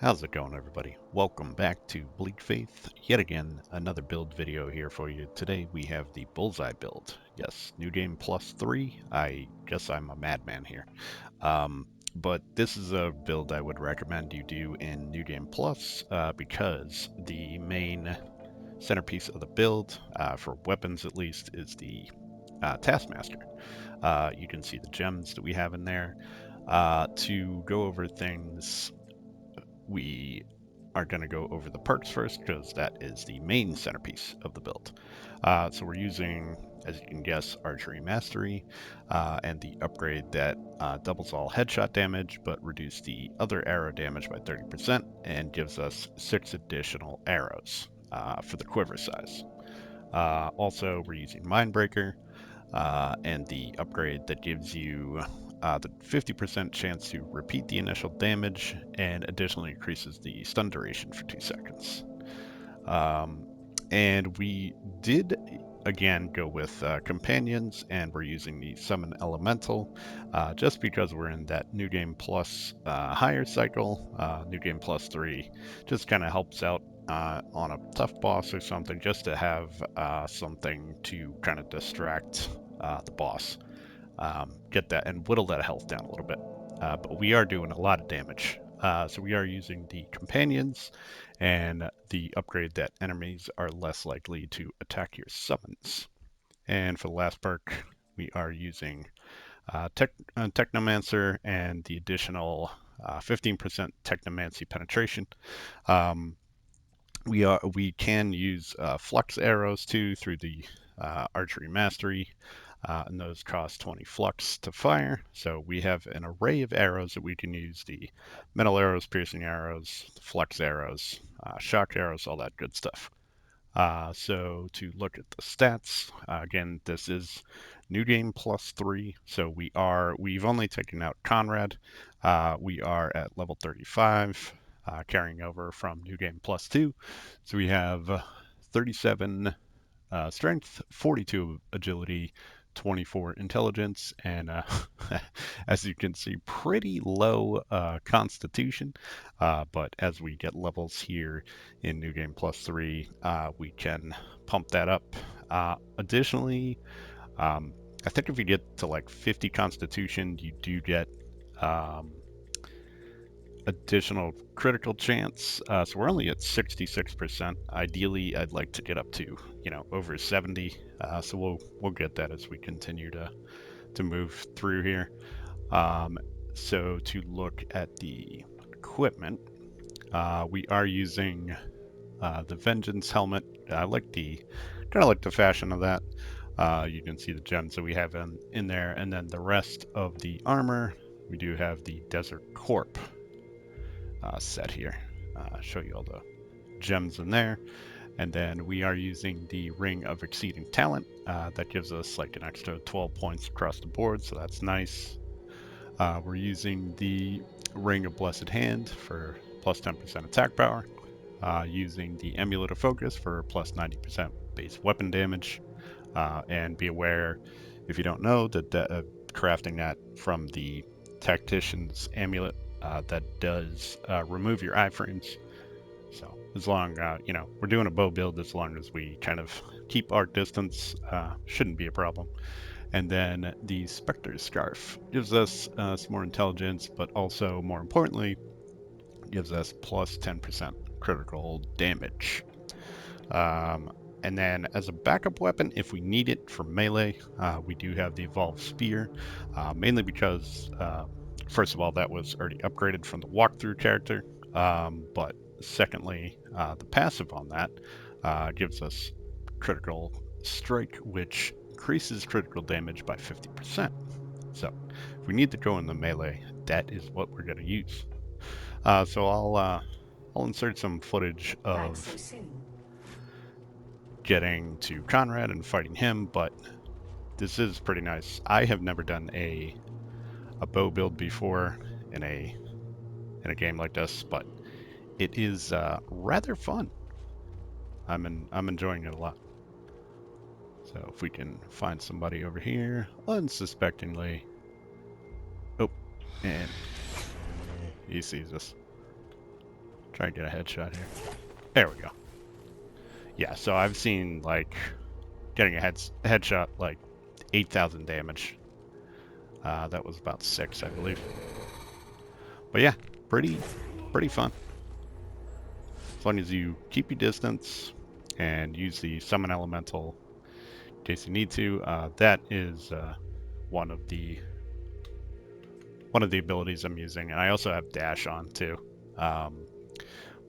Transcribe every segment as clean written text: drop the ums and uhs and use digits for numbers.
How's it going, everybody? Welcome back to Bleak Faith. Yet again, another build video here for you. Today we have the Bullseye build. Yes, new game +3. I guess I'm a madman here. But this is a build I would recommend you do in New Game Plus because the main centerpiece of the build, for weapons at least, is the Taskmaster. You can see the gems that we have in there. To go over things, we are going to go over the perks first because that is the main centerpiece of the build. So we're using, as you can guess, Archery Mastery and the upgrade that doubles all headshot damage but reduces the other arrow damage by 30% and gives us 6 additional arrows for the quiver size. Also, we're using Mindbreaker and the upgrade that gives you the 50% chance to repeat the initial damage and additionally increases the stun duration for 2 seconds. And we did again go with companions, and we're using the summon elemental just because we're in that new game plus higher cycle. New game +3 just kind of helps out on a tough boss or something, just to have something to kind of distract the boss, get that and whittle that health down a little bit. But we are doing a lot of damage. So we are using the companions and the upgrade that enemies are less likely to attack your summons. And for the last perk, we are using Technomancer and the additional 15% Technomancy penetration. Um, we can use flux arrows too through the archery mastery, and those cost 20 flux to fire. So we have an array of arrows that we can use: the metal arrows, piercing arrows, flux arrows, shock arrows, all that good stuff. So to look at the stats, again, this is new game +3. So we've only taken out Conrad. We are at level 35, carrying over from new game +2. So we have 37 strength, 42 agility, 24 intelligence, and as you can see, pretty low constitution. But as we get levels here in New Game +3, we can pump that up. Additionally, I think if you get to like 50 constitution, you do get additional critical chance. So we're only at 66%. Ideally, I'd like to get up to, over 70. So we'll get that as we continue to move through here. So to look at the equipment, we are using the Vengeance helmet. I like kind of like the fashion of that. You can see the gems that we have in there, and then the rest of the armor, we do have the Desert Corp set here. Show you all the gems in there. And then we are using the Ring of Exceeding Talent. That gives us like an extra 12 points across the board, so that's nice. We're using the Ring of Blessed Hand for plus 10% attack power. Using the Amulet of Focus for plus 90% base weapon damage. And be aware, if you don't know, that crafting that from the Tactician's Amulet, that does remove your iframes. So as long, we're doing a bow build, as long as we kind of keep arc distance, shouldn't be a problem. And then the Spectre's Scarf gives us some more intelligence, but also, more importantly, gives us plus 10% critical damage. And then as a backup weapon, if we need it for melee, we do have the Evolved Spear, mainly because, first of all, that was already upgraded from the walkthrough character, but secondly, the passive on that gives us critical strike, which increases critical damage by 50%. So if we need to go in the melee, that is what we're going to use. So I'll insert some footage of getting to Conrad and fighting him, but this is pretty nice. I have never done a bow build before in a game like this, but it is rather fun. I'm enjoying it a lot. So if we can find somebody over here unsuspectingly. Oh, and he sees us. Try and get a headshot here. There we go. Yeah, so I've seen like getting a headshot like 8,000 damage. That was about 6, I believe. But yeah, pretty fun. As long as you keep your distance and use the summon elemental in case you need to. That is one of the abilities I'm using, and I also have dash on too.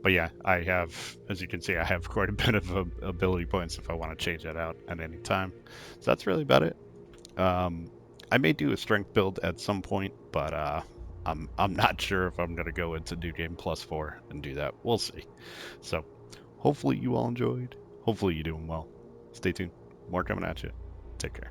But yeah, I have, as you can see, I have quite a bit of ability points if I want to change that out at any time. So that's really about it. I may do a strength build at some point, but I'm not sure if I'm gonna go into New Game +4 and do that. We'll see. So hopefully you all enjoyed. Hopefully you're doing well. Stay tuned. More coming at you. Take care.